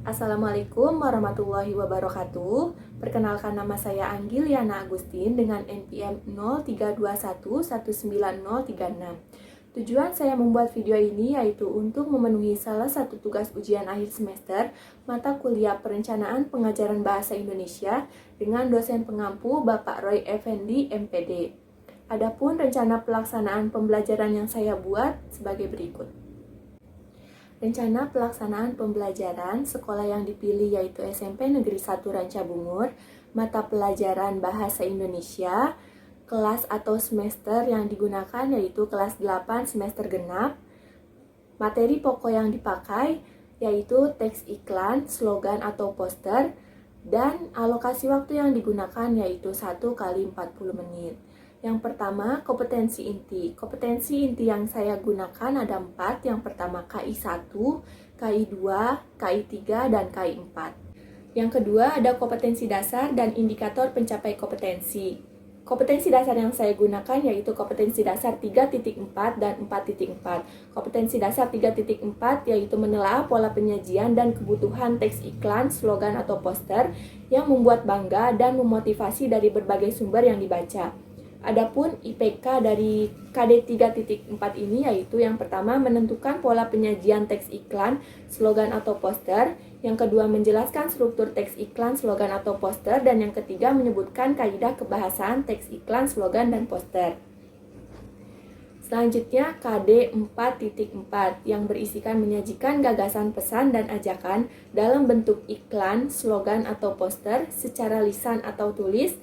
Assalamualaikum warahmatullahi wabarakatuh. Perkenalkan, nama saya Anggiliana Agustin dengan NPM 0321190036. Tujuan saya membuat video ini yaitu untuk memenuhi salah satu tugas ujian akhir semester mata kuliah Perencanaan Pengajaran Bahasa Indonesia dengan dosen pengampu Bapak Roy Effendi MPD. Adapun rencana pelaksanaan pembelajaran yang saya buat sebagai berikut. Rencana pelaksanaan pembelajaran sekolah yang dipilih yaitu SMP Negeri 1 Rancabungur, mata pelajaran Bahasa Indonesia, kelas atau semester yang digunakan yaitu kelas 8 semester genap. Materi pokok yang dipakai yaitu teks iklan, slogan atau poster, dan alokasi waktu yang digunakan yaitu 1 kali 40 menit. Yang pertama, kompetensi inti. Kompetensi inti yang saya gunakan ada 4. Yang pertama KI1, KI2, KI3, dan KI4. Yang kedua ada kompetensi dasar dan indikator pencapai kompetensi. Kompetensi dasar yang saya gunakan yaitu kompetensi dasar 3.4 dan 4.4. Kompetensi dasar 3.4 yaitu menelaah pola penyajian dan kebutuhan teks iklan, slogan atau poster yang membuat bangga dan memotivasi dari berbagai sumber yang dibaca. Adapun IPK dari KD 3.4 ini yaitu yang pertama menentukan pola penyajian teks iklan, slogan atau poster, yang kedua menjelaskan struktur teks iklan, slogan atau poster, dan yang ketiga menyebutkan kaidah kebahasaan teks iklan, slogan, dan poster. Selanjutnya KD 4.4 yang berisikan menyajikan gagasan, pesan, dan ajakan dalam bentuk iklan, slogan, atau poster secara lisan atau tulis.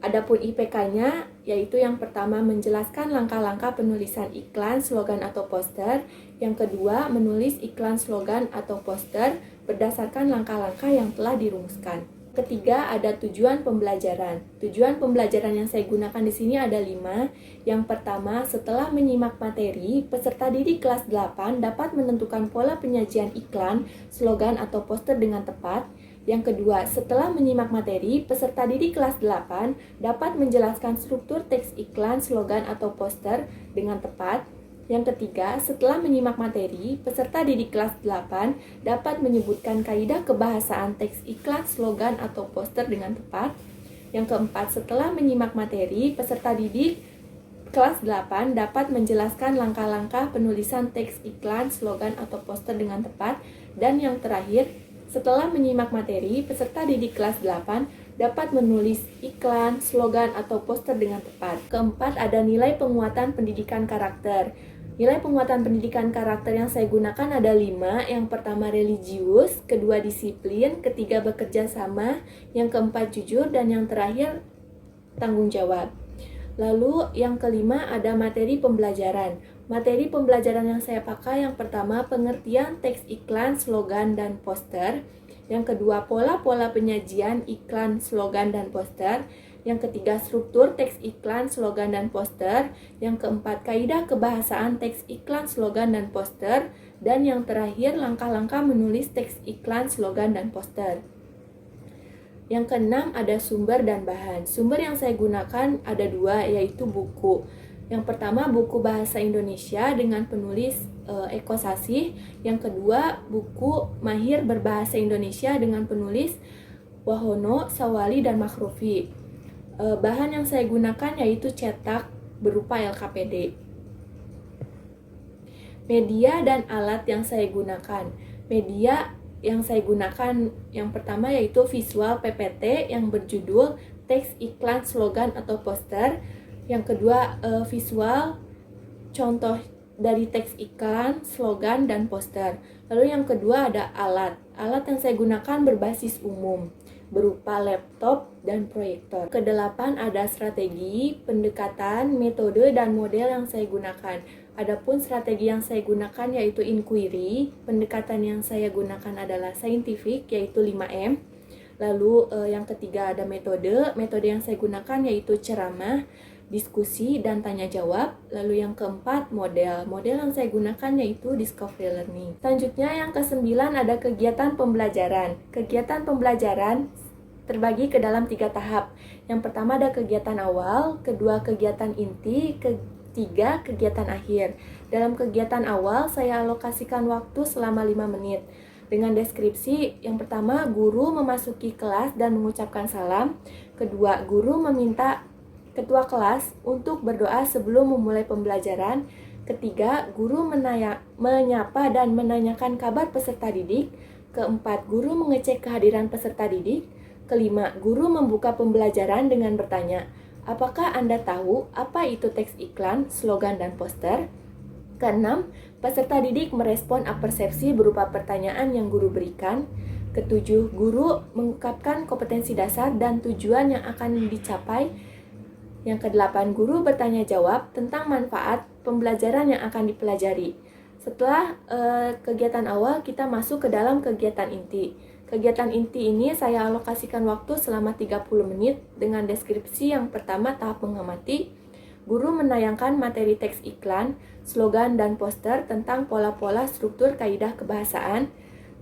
Adapun IPK-nya yaitu yang pertama menjelaskan langkah-langkah penulisan iklan, slogan atau poster, yang kedua menulis iklan, slogan atau poster berdasarkan langkah-langkah yang telah dirumuskan. Ketiga ada tujuan pembelajaran. Tujuan pembelajaran yang saya gunakan di sini ada 5. Yang pertama, setelah menyimak materi, peserta didik kelas 8 dapat menentukan pola penyajian iklan, slogan atau poster dengan tepat. Yang kedua, setelah menyimak materi, peserta didik kelas 8 dapat menjelaskan struktur teks iklan, slogan, atau poster dengan tepat. Yang ketiga, setelah menyimak materi, peserta didik kelas 8 dapat menyebutkan kaidah kebahasaan teks iklan, slogan, atau poster dengan tepat. Yang keempat, setelah menyimak materi, peserta didik kelas 8 dapat menjelaskan langkah-langkah penulisan teks iklan, slogan, atau poster dengan tepat. Dan yang terakhir, setelah menyimak materi, peserta didik kelas 8 dapat menulis iklan, slogan, atau poster dengan tepat. Keempat, ada nilai penguatan pendidikan karakter. Nilai penguatan pendidikan karakter yang saya gunakan ada 5. Yang pertama religius, kedua disiplin, ketiga bekerja sama, yang keempat jujur, dan yang terakhir tanggung jawab. Lalu yang kelima ada materi pembelajaran. Materi pembelajaran yang saya pakai yang pertama pengertian teks iklan, slogan, dan poster. Yang kedua pola-pola penyajian iklan, slogan, dan poster. Yang ketiga struktur teks iklan, slogan, dan poster. Yang keempat kaidah kebahasaan teks iklan, slogan, dan poster. Dan yang terakhir langkah-langkah menulis teks iklan, slogan, dan poster. Yang keenam ada sumber dan bahan. Sumber yang saya gunakan ada 2 yaitu buku. Yang pertama buku Bahasa Indonesia dengan penulis Eko Sasih. Yang kedua buku Mahir Berbahasa Indonesia dengan penulis Wahono, Sawali, dan Makhrufi. Bahan yang saya gunakan yaitu cetak berupa LKPD. Media dan alat yang saya gunakan. Media yang saya gunakan yang pertama yaitu visual PPT yang berjudul teks iklan, slogan, atau poster. Yang kedua visual contoh dari teks iklan, slogan, dan poster. Lalu yang kedua ada alat. Alat yang saya gunakan berbasis umum berupa laptop dan proyektor. Kedelapan ada strategi, pendekatan, metode, dan model yang saya gunakan. Adapun strategi yang saya gunakan yaitu inquiry, pendekatan yang saya gunakan adalah scientific yaitu 5M. Lalu yang ketiga ada metode yang saya gunakan yaitu ceramah, diskusi, dan tanya jawab. Lalu yang keempat model yang saya gunakan yaitu discovery learning. Selanjutnya yang ke-9 ada kegiatan pembelajaran. Kegiatan pembelajaran terbagi ke dalam 3 tahap. Yang pertama ada kegiatan awal, kedua kegiatan inti, ketiga kegiatan akhir. Dalam kegiatan awal saya alokasikan waktu selama 5 menit. dengan deskripsi. Yang pertama, guru memasuki kelas dan mengucapkan salam. Kedua, guru meminta ketua kelas untuk berdoa sebelum memulai pembelajaran. Ketiga, guru menyapa dan menanyakan kabar peserta didik. Keempat, guru mengecek kehadiran peserta didik. Kelima, guru membuka pembelajaran dengan bertanya, apakah Anda tahu apa itu teks iklan, slogan, dan poster? Keenam, peserta didik merespon apersepsi berupa pertanyaan yang guru berikan. Ketujuh, guru mengungkapkan kompetensi dasar dan tujuan yang akan dicapai. Yang kedelapan, guru bertanya jawab tentang manfaat pembelajaran yang akan dipelajari. Setelah kegiatan awal, kita masuk ke dalam kegiatan inti. Kegiatan inti ini saya alokasikan waktu selama 30 menit dengan deskripsi. Yang pertama, tahap mengamati. Guru menayangkan materi teks iklan, slogan, dan poster tentang pola-pola struktur kaidah kebahasaan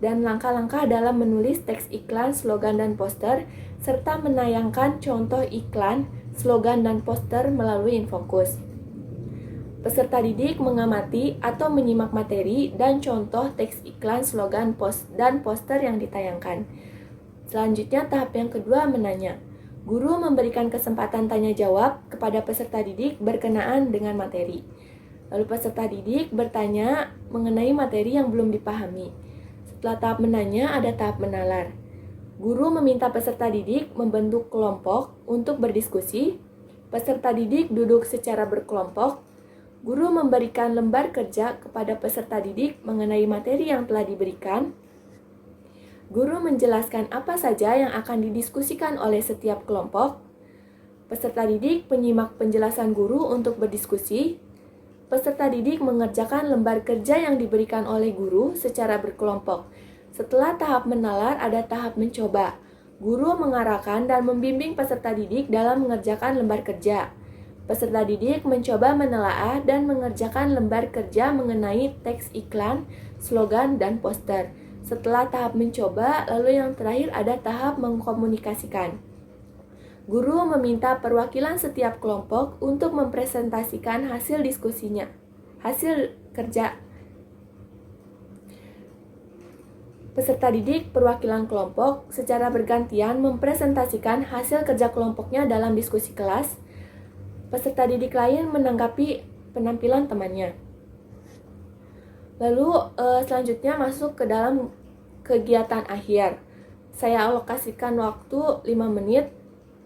dan langkah-langkah dalam menulis teks iklan, slogan, dan poster, serta menayangkan contoh iklan, slogan, dan poster melalui infokus. Peserta didik mengamati atau menyimak materi dan contoh teks iklan, slogan, dan poster yang ditayangkan. Selanjutnya, tahap yang kedua, menanya. Guru memberikan kesempatan tanya jawab kepada peserta didik berkenaan dengan materi. Lalu peserta didik bertanya mengenai materi yang belum dipahami. Setelah tahap menanya, ada tahap menalar. Guru meminta peserta didik membentuk kelompok untuk berdiskusi. Peserta didik duduk secara berkelompok. Guru memberikan lembar kerja kepada peserta didik mengenai materi yang telah diberikan. Guru menjelaskan apa saja yang akan didiskusikan oleh setiap kelompok. Peserta didik menyimak penjelasan guru untuk berdiskusi. Peserta didik mengerjakan lembar kerja yang diberikan oleh guru secara berkelompok. Setelah tahap menalar, ada tahap mencoba. Guru mengarahkan dan membimbing peserta didik dalam mengerjakan lembar kerja. Peserta didik mencoba menelaah dan mengerjakan lembar kerja mengenai teks iklan, slogan, dan poster. Setelah tahap mencoba, lalu yang terakhir ada tahap mengkomunikasikan. Guru meminta perwakilan setiap kelompok untuk mempresentasikan hasil diskusinya, hasil kerja. Peserta didik perwakilan kelompok secara bergantian mempresentasikan hasil kerja kelompoknya dalam diskusi kelas. Peserta didik lain menanggapi penampilan temannya. Lalu selanjutnya masuk ke dalam kegiatan akhir. Saya alokasikan waktu 5 menit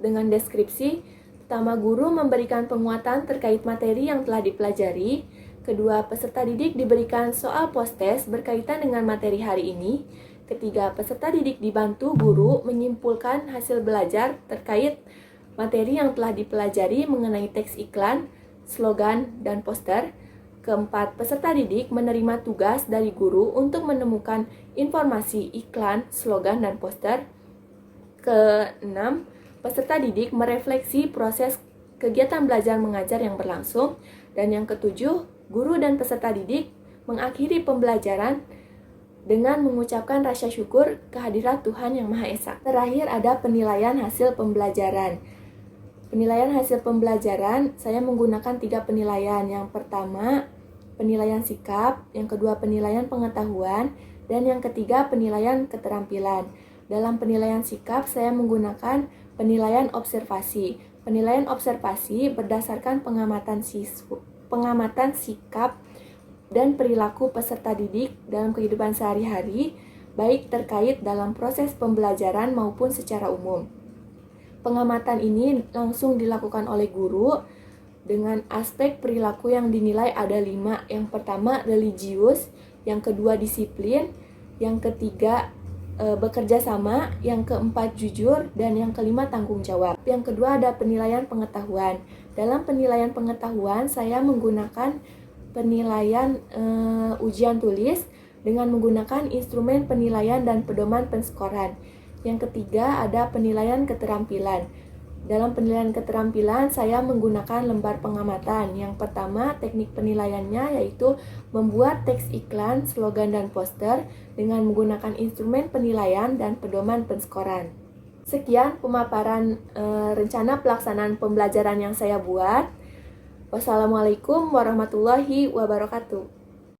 dengan deskripsi. Pertama, guru memberikan penguatan terkait materi yang telah dipelajari. Kedua, peserta didik diberikan soal post-test berkaitan dengan materi hari ini. Ketiga, peserta didik dibantu guru menyimpulkan hasil belajar terkait materi yang telah dipelajari mengenai teks iklan, slogan, dan poster. Keempat, peserta didik menerima tugas dari guru untuk menemukan informasi iklan, slogan, dan poster. Keenam, peserta didik merefleksi proses kegiatan belajar mengajar yang berlangsung. Dan yang ketujuh, guru dan peserta didik mengakhiri pembelajaran dengan mengucapkan rasa syukur kehadirat Tuhan Yang Maha Esa. Terakhir ada penilaian hasil pembelajaran. Penilaian hasil pembelajaran, saya menggunakan 3 penilaian. Yang pertama, penilaian sikap. Yang kedua, penilaian pengetahuan. Dan yang ketiga, penilaian keterampilan. Dalam penilaian sikap, saya menggunakan penilaian observasi. Penilaian observasi berdasarkan pengamatan sikap dan perilaku peserta didik dalam kehidupan sehari-hari, baik terkait dalam proses pembelajaran maupun secara umum. Pengamatan ini langsung dilakukan oleh guru dengan aspek perilaku yang dinilai ada 5. Yang pertama, religius. Yang kedua, disiplin. Yang ketiga, bekerja sama. Yang keempat, jujur. Dan yang kelima, tanggung jawab. Yang kedua, ada penilaian pengetahuan. Dalam penilaian pengetahuan, saya menggunakan penilaian ujian tulis dengan menggunakan instrumen penilaian dan pedoman penskoran. Yang ketiga, ada penilaian keterampilan. Dalam penilaian keterampilan, saya menggunakan lembar pengamatan. Yang pertama, teknik penilaiannya yaitu membuat teks iklan, slogan, dan poster dengan menggunakan instrumen penilaian dan pedoman penskoran. Sekian pemaparan rencana pelaksanaan pembelajaran yang saya buat. Wassalamualaikum warahmatullahi wabarakatuh.